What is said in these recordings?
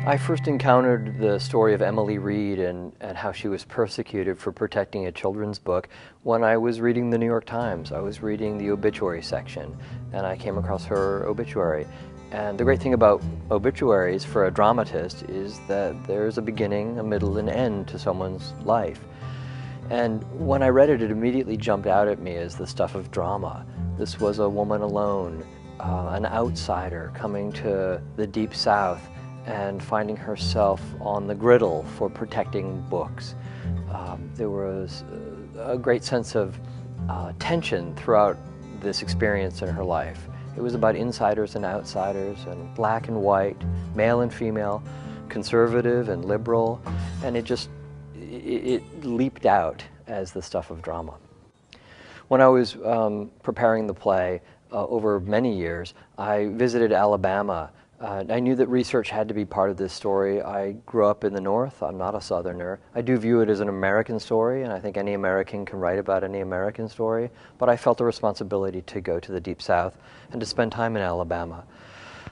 I first encountered the story of Emily Reid and how she was persecuted for protecting a children's book when I was reading the New York Times. I was reading the obituary section, and I came across her obituary. And the great thing about obituaries for a dramatist is that there's a beginning, a middle, and end to someone's life. And when I read it, it immediately jumped out at me as the stuff of drama. This was a woman alone, an outsider coming to the Deep South and finding herself on the griddle for protecting books. There was a great sense of tension throughout this experience in her life. It was about insiders and outsiders, and black and white, male and female, conservative and liberal, and it leaped out as the stuff of drama. When I was preparing the play over many years, I visited Alabama. I knew that research had to be part of this story. I grew up in the North. I'm not a Southerner. I do view it as an American story, and I think any American can write about any American story, but I felt a responsibility to go to the Deep South and to spend time in Alabama.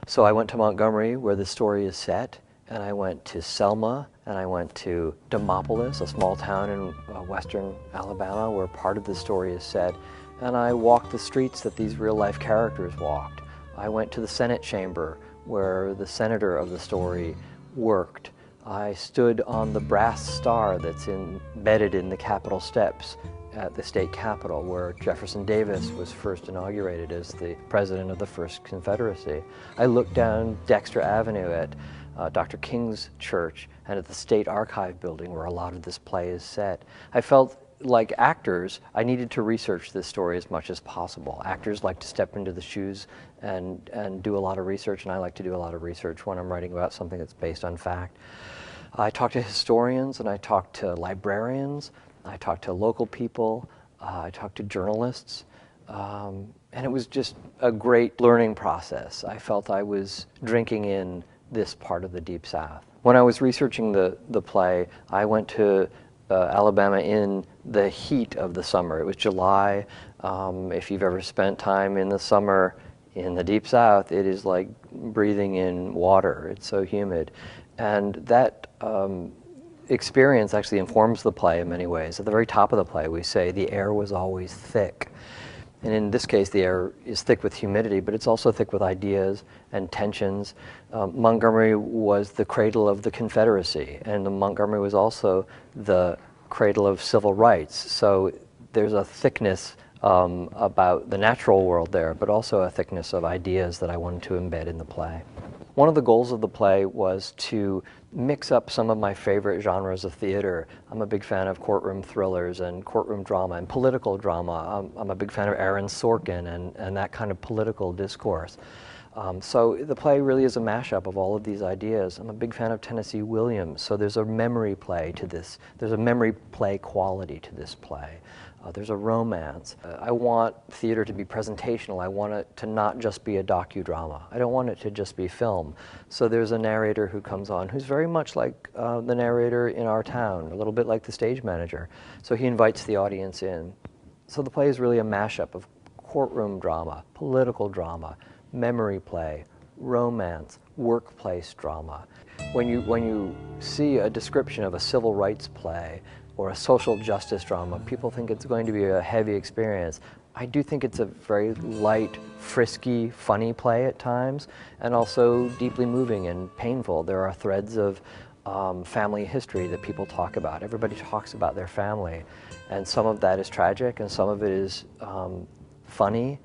So I went to Montgomery, where the story is set, and I went to Selma, and I went to Demopolis, a small town in western Alabama where part of the story is set, and I walked the streets that these real-life characters walked. I went to the Senate chamber, where the senator of the story worked. I stood on the brass star that's embedded in the Capitol steps at the state capitol, where Jefferson Davis was first inaugurated as the president of the First Confederacy. I looked down Dexter Avenue at Dr. King's church and at the State Archive building where a lot of this play is set. I felt like actors, I needed to research this story as much as possible. Actors like to step into the shoes and do a lot of research, and I like to do a lot of research when I'm writing about something that's based on fact. I talked to historians, and I talked to librarians, I talked to local people, I talked to journalists, and it was just a great learning process. I felt I was drinking in this part of the Deep South. When I was researching the play, I went to Alabama in the heat of the summer. It was July. If you've ever spent time in the summer in the Deep South, it is like breathing in water. It's so humid. And that experience actually informs the play in many ways. At the very top of the play, we say the air was always thick. And in this case, the air is thick with humidity, but it's also thick with ideas and tensions. Montgomery was the cradle of the Confederacy, and Montgomery was also the cradle of civil rights. So there's a thickness about the natural world there, but also a thickness of ideas that I wanted to embed in the play. One of the goals of the play was to mix up some of my favorite genres of theater. I'm a big fan of courtroom thrillers and courtroom drama and political drama. I'm a big fan of Aaron Sorkin and that kind of political discourse. So the play really is a mashup of all of these ideas. I'm a big fan of Tennessee Williams, so there's a memory play to this. There's a memory play quality to this play. There's a romance. I want theater to be presentational. I want it to not just be a docudrama. I don't want it to just be film. So there's a narrator who comes on who's very much like the narrator in our town, a little bit like the stage manager. So he invites the audience in. So the play is really a mashup of courtroom drama, political drama, memory play, romance, workplace drama. When you see a description of a civil rights play or a social justice drama, people think it's going to be a heavy experience. I do think it's a very light, frisky, funny play at times, and also deeply moving and painful. There are threads of family history that people talk about. Everybody talks about their family, and some of that is tragic and some of it is funny.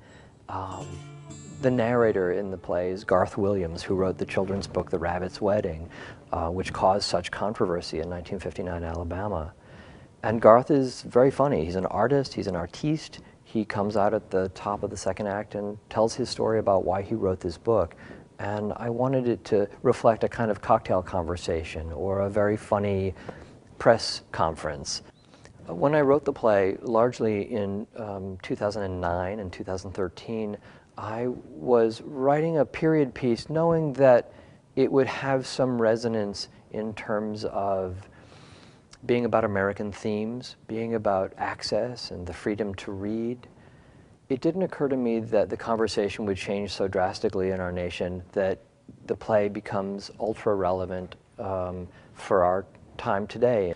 The narrator in the play is Garth Williams, who wrote the children's book The Rabbit's Wedding, which caused such controversy in 1959 Alabama. And Garth is very funny. He's an artist, he's an artiste. He comes out at the top of the second act and tells his story about why he wrote this book. And I wanted it to reflect a kind of cocktail conversation or a very funny press conference. When I wrote the play, largely in 2009 and 2013, I was writing a period piece knowing that it would have some resonance in terms of being about American themes, being about access and the freedom to read. It didn't occur to me that the conversation would change so drastically in our nation that the play becomes ultra relevant for our time today.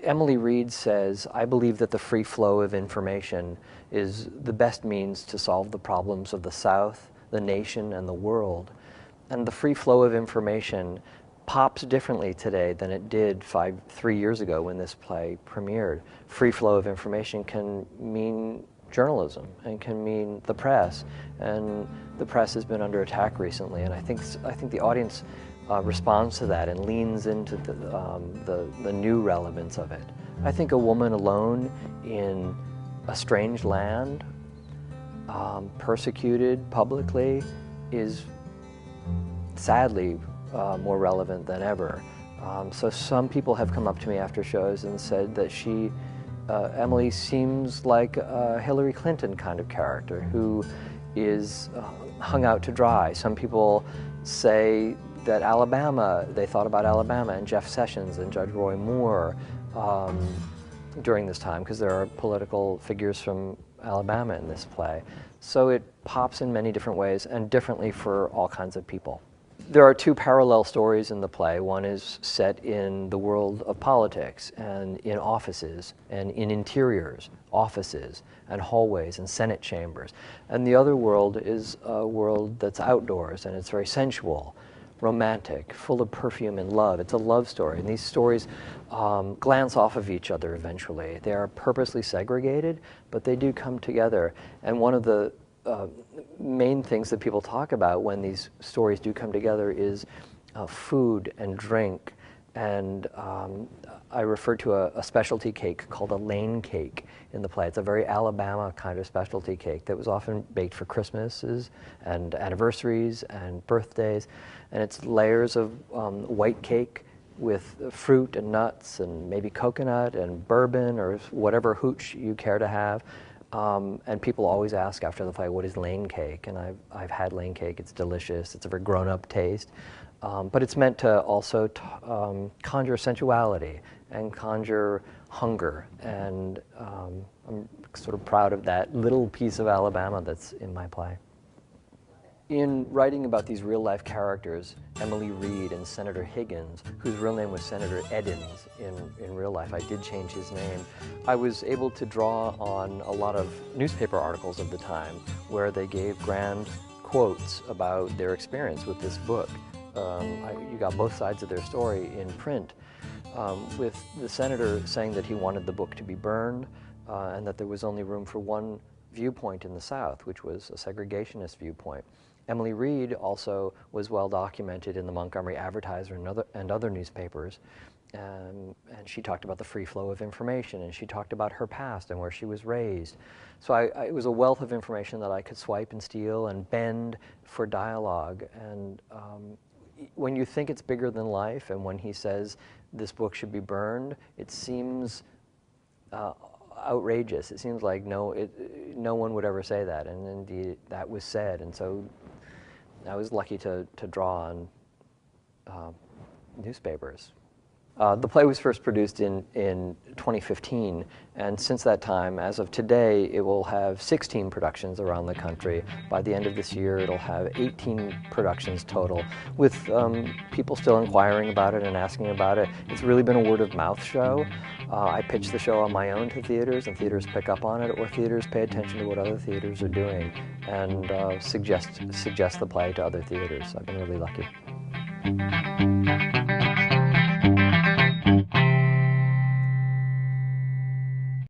Emily Reid says, "I believe that the free flow of information is the best means to solve the problems of the South, the nation, and the world." And the free flow of information pops differently today than it did 3 years ago when this play premiered. Free flow of information can mean journalism and can mean the press, and the press has been under attack recently, and I think the audience responds to that and leans into the new relevance of it. I think a woman alone in a strange land, persecuted publicly, is sadly more relevant than ever. So some people have come up to me after shows and said that Emily seems like a Hillary Clinton kind of character who is hung out to dry. Some people say that they thought about Alabama and Jeff Sessions and Judge Roy Moore during this time, because there are political figures from Alabama in this play. So it pops in many different ways and differently for all kinds of people. There are two parallel stories in the play. One is set in the world of politics and in offices and in interiors, offices and hallways and Senate chambers. And the other world is a world that's outdoors, and it's very sensual, romantic, full of perfume and love. It's a love story, and these stories glance off of each other eventually. They are purposely segregated, but they do come together. And one of the main things that people talk about when these stories do come together is food and drink. And I refer to a specialty cake called a Lane cake in the play. It's a very Alabama kind of specialty cake that was often baked for Christmases and anniversaries and birthdays. And it's layers of white cake with fruit and nuts and maybe coconut and bourbon or whatever hooch you care to have. And people always ask after the play, what is Lane cake? And I've had Lane cake. It's delicious. It's a very grown-up taste. But it's meant to also conjure sensuality and conjure hunger. And I'm sort of proud of that little piece of Alabama that's in my play. In writing about these real-life characters, Emily Reid and Senator Higgins, whose real name was Senator Eddins in real life, I did change his name, I was able to draw on a lot of newspaper articles of the time where they gave grand quotes about their experience with this book. You got both sides of their story in print, with the senator saying that he wanted the book to be burned and that there was only room for one viewpoint in the South, which was a segregationist viewpoint. Emily Reid also was well documented in the Montgomery Advertiser and other newspapers, and she talked about the free flow of information, and she talked about her past and where she was raised. So it was a wealth of information that I could swipe and steal and bend for dialogue. And when you think it's bigger than life, and when he says this book should be burned, it seems outrageous. It seems like no one would ever say that, and indeed that was said. And so I was lucky to draw on newspapers. The play was first produced in 2015, and since that time, as of today, it will have 16 productions around the country. By the end of this year, it'll have 18 productions total, with people still inquiring about it and asking about it. It's really been a word-of-mouth show. I pitch the show on my own to theaters, and theaters pick up on it, or theaters pay attention to what other theaters are doing and suggest the play to other theaters. I've been really lucky.